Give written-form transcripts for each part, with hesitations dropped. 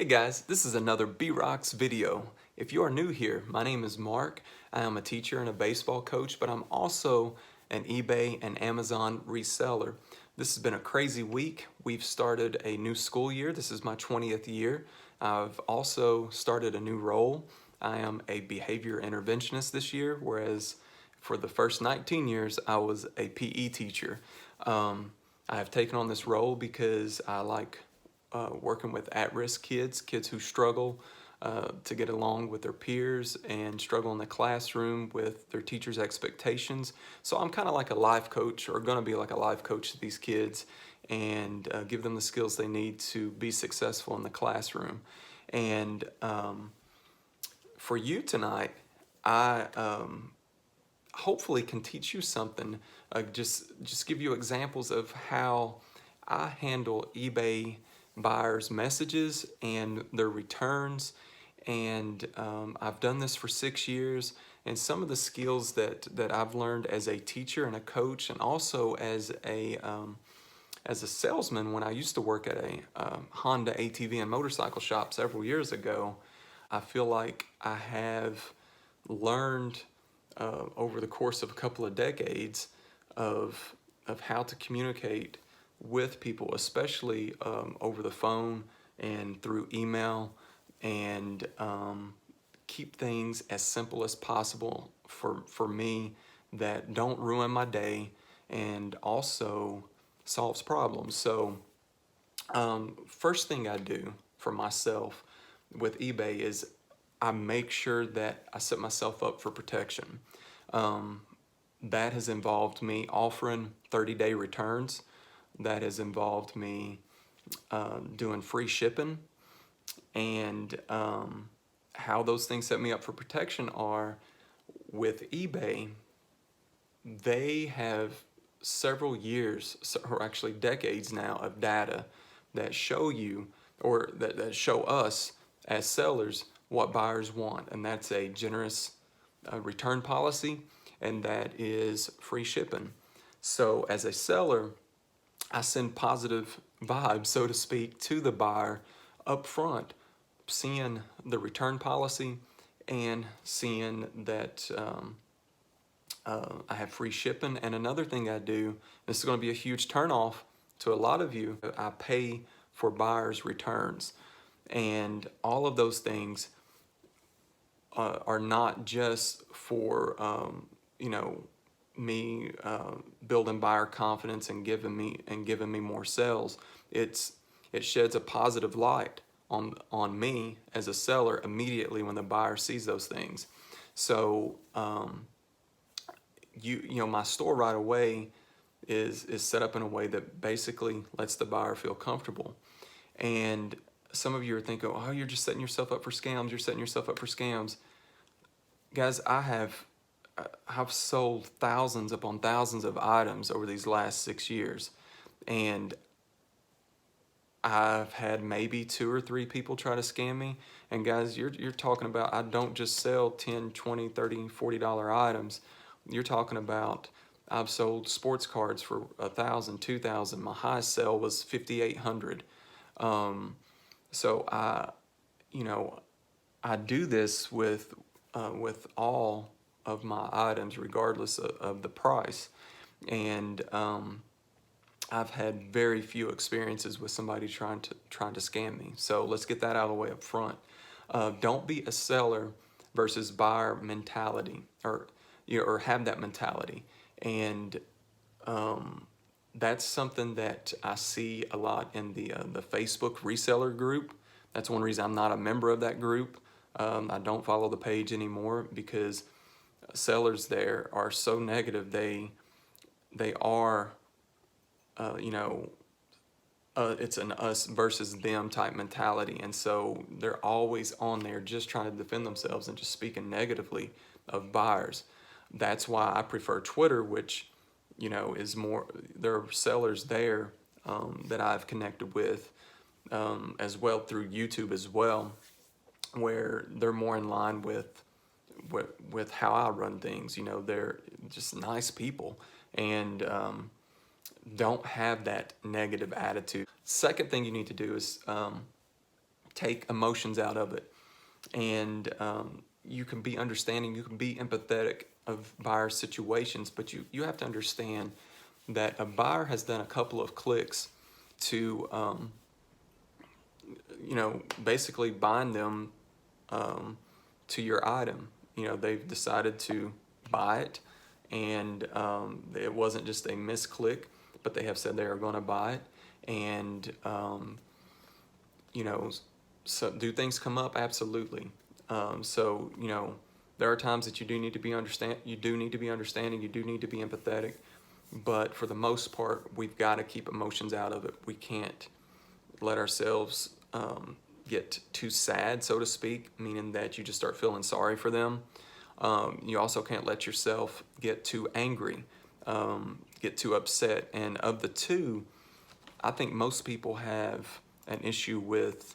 Hey guys, this is another B-Rocks video. If you are new here, my name is Mark. I am a teacher and a baseball coach, but I'm also an eBay and Amazon reseller. This has been a crazy week. We've started a new school year. This is my 20th year. I've also started a new role. I am a behavior interventionist this year, whereas for the first 19 years, I was a PE teacher. I have taken on this role because I like working with at-risk kids who struggle to get along with their peers and struggle in the classroom with their teachers' expectations. So I'm kind of like a life coach, or going to be like a life coach to these kids, and give them the skills they need to be successful in the classroom. And for you tonight, I hopefully can teach you something. Just give you examples of how I handle eBay buyers' messages and their returns. And I've done this for 6 years. And some of the skills that I've learned as a teacher and a coach, and also as a salesman when I used to work at a Honda ATV and motorcycle shop several years ago, I feel like I have learned over the course of a couple of decades of how to communicate with people, especially over the phone and through email, and keep things as simple as possible for me, that don't ruin my day and also solves problems. So first thing I do for myself with eBay is I make sure that I set myself up for protection. That has involved me offering 30-day returns. That has involved me doing free shipping. And how those things set me up for protection are, with eBay, they have several years, or actually decades now, of data that show you, or that show us as sellers, what buyers want. And that's a generous return policy, and that is free shipping. So as a seller, I send positive vibes, so to speak, to the buyer up front, seeing the return policy and seeing that I have free shipping. And another thing I do, this is going to be a huge turnoff to a lot of you, I pay for buyers' returns. And all of those things are not just for me building buyer confidence and giving me more sales. It sheds a positive light on me as a seller immediately when the buyer sees those things. So my store right away is set up in a way that basically lets the buyer feel comfortable. And some of you are thinking, oh, you're just setting yourself up for scams. You're setting yourself up for scams. Guys, I've sold thousands upon thousands of items over these last 6 years. And I've had maybe 2 or 3 people try to scam me. And guys, you're talking about, I don't just sell 10, 20, 30, $40 items. You're talking about, I've sold sports cards for 1,000, 2,000. My highest sale was 5,800. So I do this with all of my items, regardless of the price. And I've had very few experiences with somebody trying to scam me. So let's get that out of the way up front. Don't be a seller versus buyer mentality, or have that mentality. And that's something that I see a lot in the Facebook reseller group. That's one reason I'm not a member of that group. I don't follow the page anymore because sellers there are so negative. They are, it's an us versus them type mentality. And so they're always on there just trying to defend themselves and just speaking negatively of buyers. That's why I prefer Twitter, which, is more, there are sellers there that I've connected with as well, through YouTube as well, where they're more in line with how I run things. They're just nice people and don't have that negative attitude. Second thing you need to do is take emotions out of it, and you can be understanding, you can be empathetic of buyer situations, but you have to understand that a buyer has done a couple of clicks to basically bind them to your item. They've decided to buy it, and it wasn't just a misclick, but they have said they are going to buy it. And so do things come up? Absolutely. So there are times that you do need to be understanding, you do need to be empathetic, but for the most part, we've got to keep emotions out of it. We can't let ourselves get too sad, so to speak, meaning that you just start feeling sorry for them. You also can't let yourself get too angry, get too upset. And of the two, I think most people have an issue with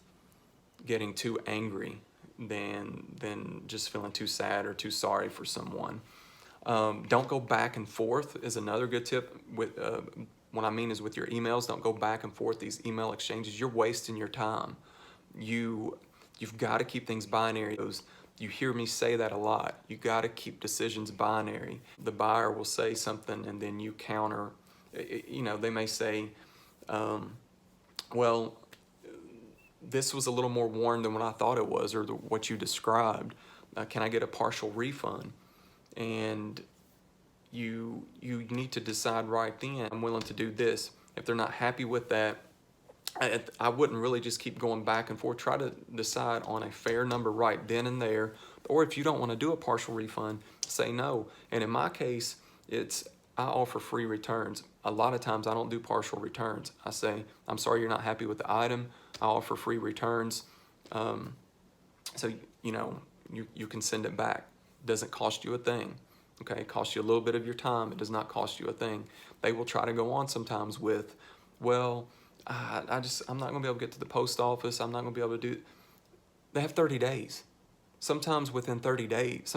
getting too angry than just feeling too sad or too sorry for someone. Don't go back and forth is another good tip. With what I mean is with your emails, don't go back and forth these email exchanges. You're wasting your time. You've got to keep things binary. You hear me say that a lot. You got to keep decisions binary. The buyer will say something and then you counter. They may say, well, this was a little more worn than what I thought it was, or what you described. Can I get a partial refund? And you need to decide right then, I'm willing to do this. If they're not happy with that, I wouldn't really just keep going back and forth. Try to decide on a fair number right then and there. Or if you don't want to do a partial refund, say no. And in my case, I offer free returns. A lot of times I don't do partial returns. I say, I'm sorry you're not happy with the item. I offer free returns. So you can send it back. It doesn't cost you a thing. Okay, it costs you a little bit of your time. It does not cost you a thing. They will try to go on sometimes with, well, I'm not going to be able to get to the post office. I'm not going to be able to do. They have 30 days. Sometimes within 30 days,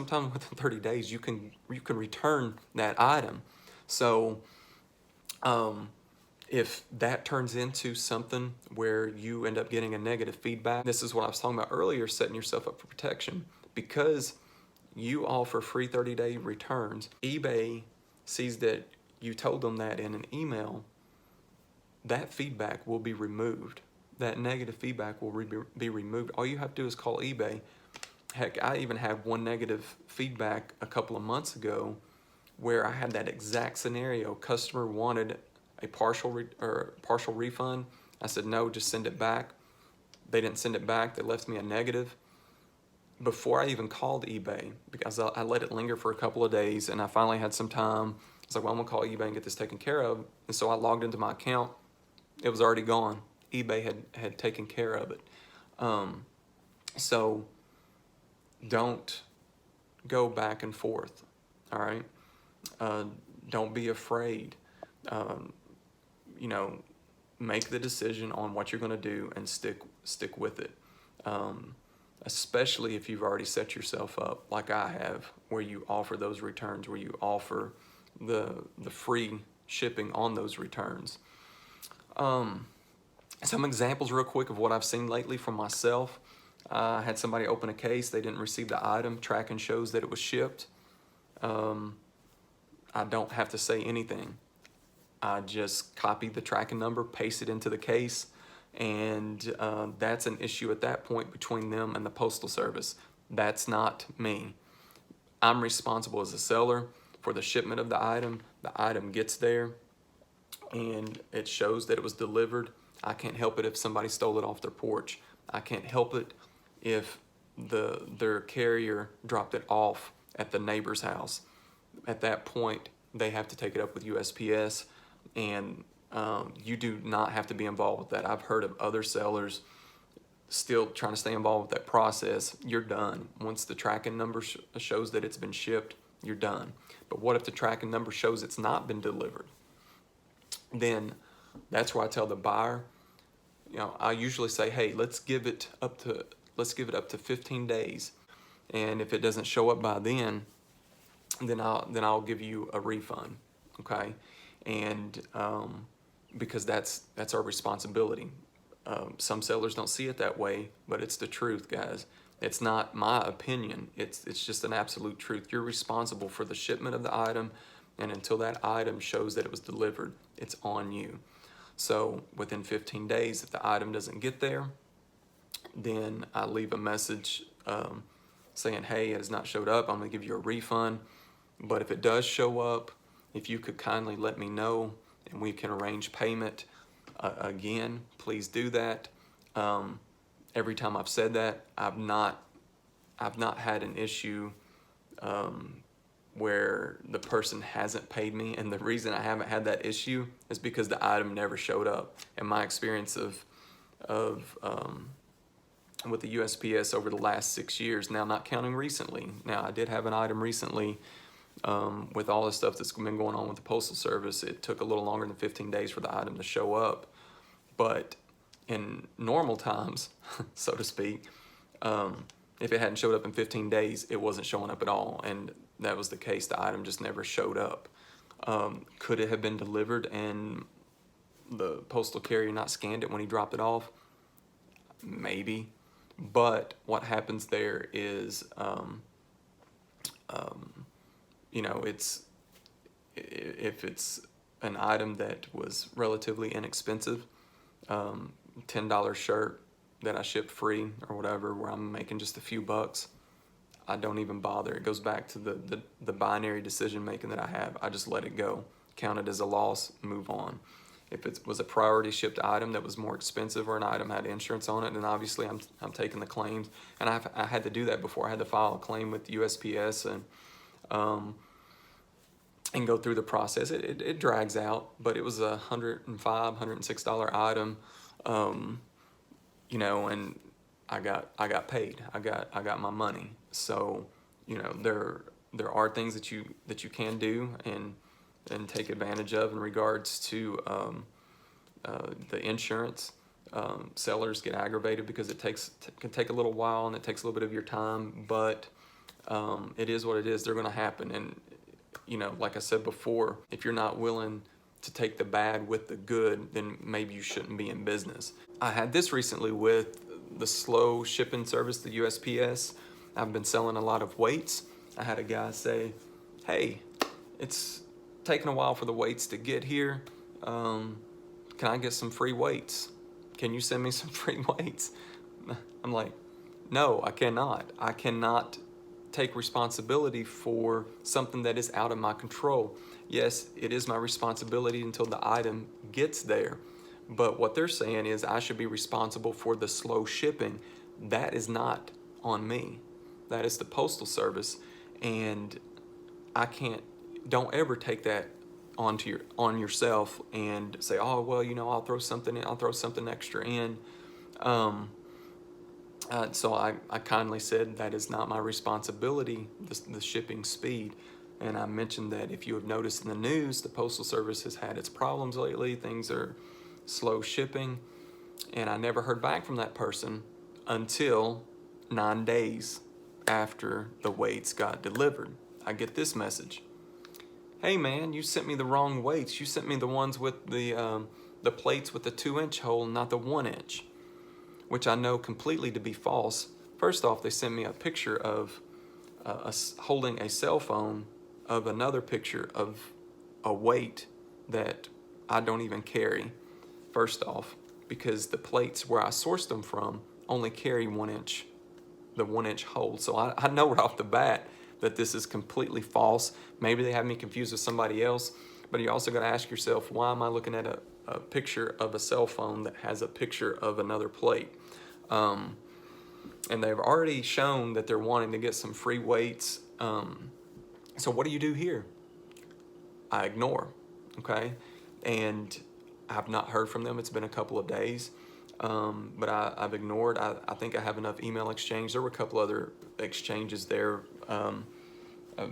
you can return that item. So, if that turns into something where you end up getting a negative feedback, this is what I was talking about earlier, setting yourself up for protection. Because you offer free 30-day returns, eBay sees that you told them that in an email, that feedback will be removed. That negative feedback will be removed. All you have to do is call eBay. Heck, I even had one negative feedback a couple of months ago where I had that exact scenario. Customer wanted a partial refund. I said, no, just send it back. They didn't send it back. They left me a negative. Before I even called eBay, because I let it linger for a couple of days, and I finally had some time, I was like, well, I'm gonna call eBay and get this taken care of. And so I logged into my account. It was already gone. eBay had taken care of it. So don't go back and forth, all right? Don't be afraid. Make the decision on what you're gonna do and stick with it. Especially if you've already set yourself up like I have, where you offer those returns, where you offer the free shipping on those returns. Some examples real quick of what I've seen lately from myself. I had somebody open a case, they didn't receive the item, tracking shows that it was shipped. I don't have to say anything. I just copy the tracking number, paste it into the case, and that's an issue at that point between them and the Postal Service. That's not me. I'm responsible as a seller for the shipment of the item. The item gets there and it shows that it was delivered. I can't help it if somebody stole it off their porch. I can't help it if their carrier dropped it off at the neighbor's house. At that point, they have to take it up with USPS, and you do not have to be involved with that. I've heard of other sellers still trying to stay involved with that process. You're done. Once the tracking number shows that it's been shipped, you're done. But what if the tracking number shows it's not been delivered? Then that's where I tell the buyer, I usually say, hey, let's give it up to 15 days. And if it doesn't show up by then I'll give you a refund. Okay? And because that's our responsibility. Some sellers don't see it that way, but it's the truth, guys. It's not my opinion. It's just an absolute truth. You're responsible for the shipment of the item, and until that item shows that it was delivered, it's on you. So within 15 days, if the item doesn't get there, then I leave a message saying, hey, it has not showed up. I'm going to give you a refund. But if it does show up, if you could kindly let me know and we can arrange payment again, please do that. Every time I've said that, I've not had an issue where the person hasn't paid me, and the reason I haven't had that issue is because the item never showed up. And my experience with the USPS over the last 6 years, now not counting recently. Now I did have an item recently with all the stuff that's been going on with the Postal Service. It took a little longer than 15 days for the item to show up, but in normal times, so to speak, if it hadn't showed up in 15 days, it wasn't showing up at all, and that was the case. The item just never showed up. Could it have been delivered and the postal carrier not scanned it when he dropped it off? Maybe, but what happens there is, you know, if it's an item that was relatively inexpensive, $10 shirt that I ship free or whatever, where I'm making just a few bucks, I don't even bother. It goes back to the binary decision making that I have. I just let it go, count it as a loss, move on. If it was a priority shipped item that was more expensive, or an item had insurance on it, then obviously I'm taking the claims. And I had to do that before. I had to file a claim with USPS and go through the process. It drags out, but it was a $105, $106 item, you know, and I got paid. I got my money. So, you know, there are things that you can do and take advantage of in regards to the insurance. Sellers get aggravated because it can take a little while and it takes a little bit of your time, but it is what it is. They're going to happen. And, you know, like I said before, if you're not willing to take the bad with the good, then maybe you shouldn't be in business. I had this recently with the slow shipping service, the USPS. I've been selling a lot of weights. I had a guy say, hey, it's taking a while for the weights to get here. Can I get some free weights? Can you send me some free weights? I'm like, no, I cannot. I cannot take responsibility for something that is out of my control. Yes, it is my responsibility until the item gets there. But what they're saying is I should be responsible for the slow shipping. That is not on me. That is the Postal Service. And don't ever take that on yourself and say, oh, well, you know, I'll throw something extra in. So I kindly said that is not my responsibility, the shipping speed. And I mentioned that if you have noticed in the news, the Postal Service has had its problems lately. Things are slow shipping. And I never heard back from that person until 9 days after the weights got delivered. I get this message. Hey man, you sent me the wrong weights. You sent me the ones with the plates with the 2-inch hole, not the 1-inch, which I know completely to be false. First off, they sent me a picture of holding a cell phone of another picture of a weight that I don't even carry. First off, because the plates where I sourced them from only carry 1-inch, the 1-inch hole. So I know right off the bat that this is completely false. Maybe they have me confused with somebody else, but you also got to ask yourself, why am I looking at a picture of a cell phone that has a picture of another plate? And they've already shown that they're wanting to get some free weights. So what do you do here? I ignore, okay? And I've not heard from them. It's been a couple of days, but I've ignored. I think I have enough email exchange. There were a couple other exchanges there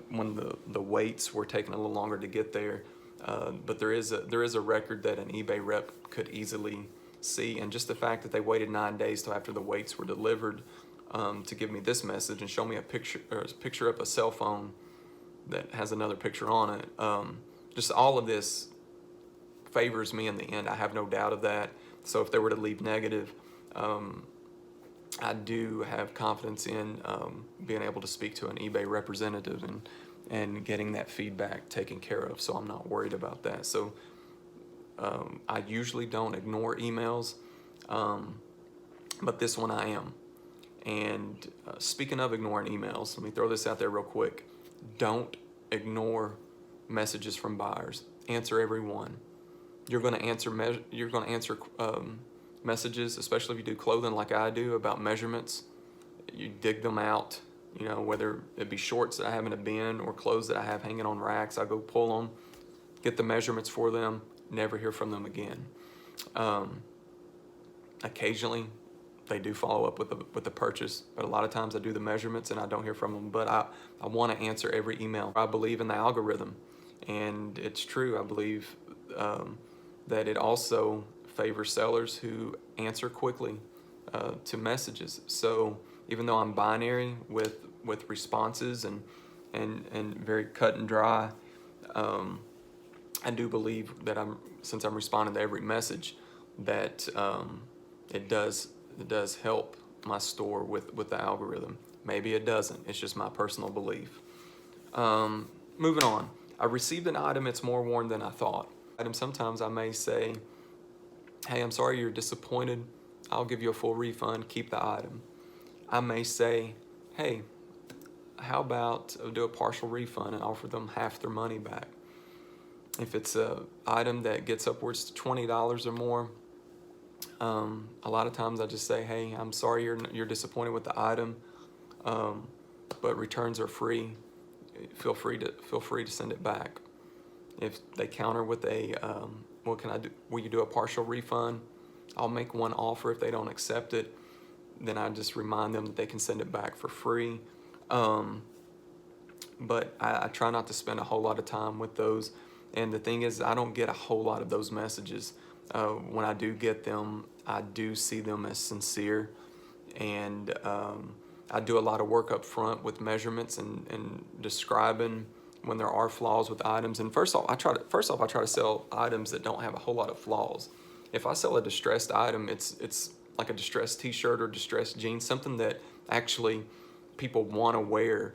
when the weights were taking a little longer to get there. But there is a record that an eBay rep could easily see, and just the fact that they waited 9 days till after the weights were delivered to give me this message and show me a picture of a cell phone that has another picture on it. Just all of this favors me in the end. I have no doubt of that. So if they were to leave negative, I do have confidence in being able to speak to an eBay representative and getting that feedback taken care of, so I'm not worried about that. So I usually don't ignore emails, but this one I am. And speaking of ignoring emails, let me throw this out there real quick. Don't ignore messages from buyers. Answer every one. You're going to answer messages, especially if you do clothing like I do, about measurements. You dig them out, you know, whether it be shorts that I have in a bin or clothes that I have hanging on racks. I go pull them, get the measurements for them, never hear from them again. Occasionally they do follow up with the purchase, but a lot of times I do the measurements and I don't hear from them. But I want to answer every email. I believe in the algorithm, and it's true. I believe that it also favors sellers who answer quickly to messages. So even though I'm binary with responses and very cut and dry, I do believe that since I'm responding to every message, that it does help my store with the algorithm. Maybe it doesn't. It's just my personal belief. Moving on. I received an item. It's more worn than I thought. Sometimes I may say, hey, I'm sorry you're disappointed. I'll give you a full refund. Keep the item. I may say, hey, how about do a partial refund and offer them half their money back. If it's an item that gets upwards to $20 or more, a lot of times I just say, hey, I'm sorry you're disappointed with the item, but returns are free. Feel free to send it back. If they counter with a, what can I do? Will you do a partial refund? I'll make one offer. If they don't accept it, then I just remind them that they can send it back for free. But I try not to spend a whole lot of time with those. And the thing is, I don't get a whole lot of those messages. When I do get them, I do see them as sincere. And I do a lot of work up front with measurements and describing when there are flaws with items. And first off, I try to sell items that don't have a whole lot of flaws. If I sell a distressed item, it's like a distressed t-shirt or distressed jeans, something that actually people want to wear,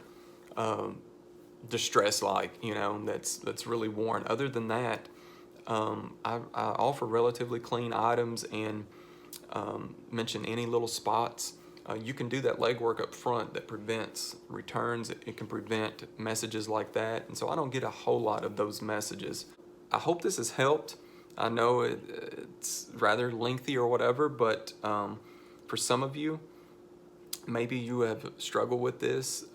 distressed, like, you know, that's really worn. Other than that, I offer relatively clean items and mention any little spots. You can do that legwork up front that prevents returns. It can prevent messages like that. And so I don't get a whole lot of those messages. I hope this has helped. I know it's rather lengthy or whatever, but for some of you, maybe you have struggled with this,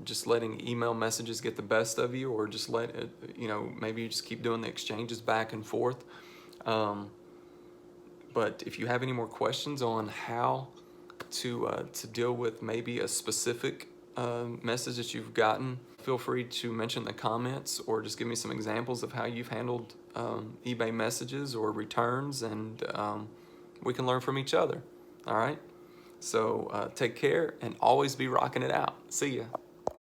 just letting email messages get the best of you, or just let it, you know, maybe you just keep doing the exchanges back and forth. But if you have any more questions on how to deal with maybe a specific message that you've gotten, feel free to mention in the comments, or just give me some examples of how you've handled eBay messages or returns, and we can learn from each other. All right? So take care and always be rocking it out. See ya.